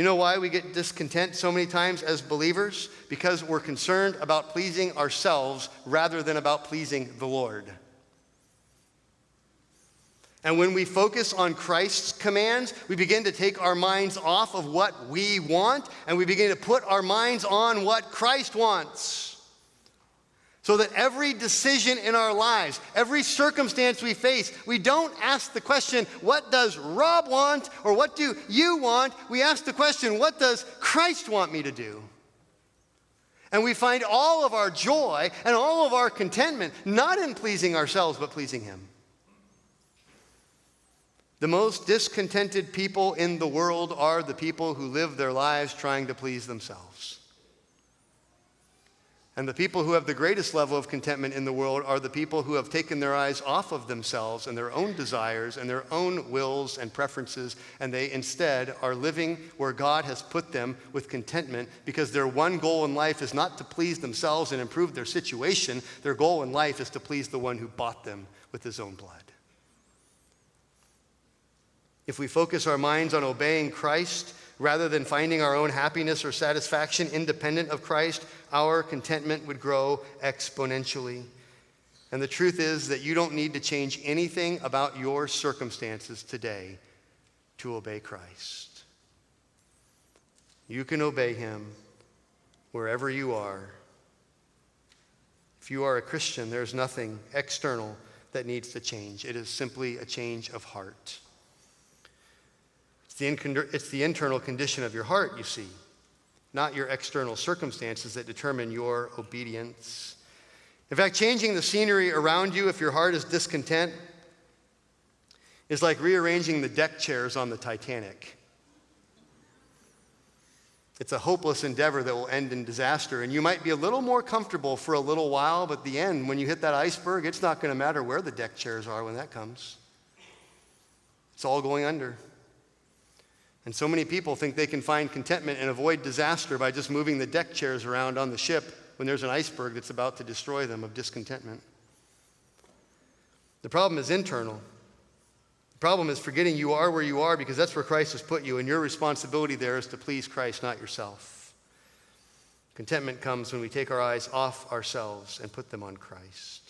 You know why we get discontent so many times as believers? Because we're concerned about pleasing ourselves rather than about pleasing the Lord. And when we focus on Christ's commands, we begin to take our minds off of what we want, and we begin to put our minds on what Christ wants. So that every decision in our lives, every circumstance we face, we don't ask the question, what does Rob want, or what do you want? We ask the question, what does Christ want me to do? And we find all of our joy and all of our contentment not in pleasing ourselves, but pleasing Him. The most discontented people in the world are the people who live their lives trying to please themselves. And the people who have the greatest level of contentment in the world are the people who have taken their eyes off of themselves and their own desires and their own wills and preferences, and they instead are living where God has put them with contentment, because their one goal in life is not to please themselves and improve their situation. Their goal in life is to please the one who bought them with His own blood. If we focus our minds on obeying Christ rather than finding our own happiness or satisfaction independent of Christ, our contentment would grow exponentially. And the truth is that you don't need to change anything about your circumstances today to obey Christ. You can obey Him wherever you are. If you are a Christian, there's nothing external that needs to change. It is simply a change of heart. It's the internal condition of your heart, you see, not your external circumstances that determine your obedience. In fact, changing the scenery around you if your heart is discontent is like rearranging the deck chairs on the Titanic. It's a hopeless endeavor that will end in disaster, and you might be a little more comfortable for a little while, but at the end, when you hit that iceberg, it's not going to matter where the deck chairs are when that comes. It's all going under. And so many people think they can find contentment and avoid disaster by just moving the deck chairs around on the ship when there's an iceberg that's about to destroy them of discontentment. The problem is internal. The problem is forgetting you are where you are because that's where Christ has put you, and your responsibility there is to please Christ, not yourself. Contentment comes when we take our eyes off ourselves and put them on Christ.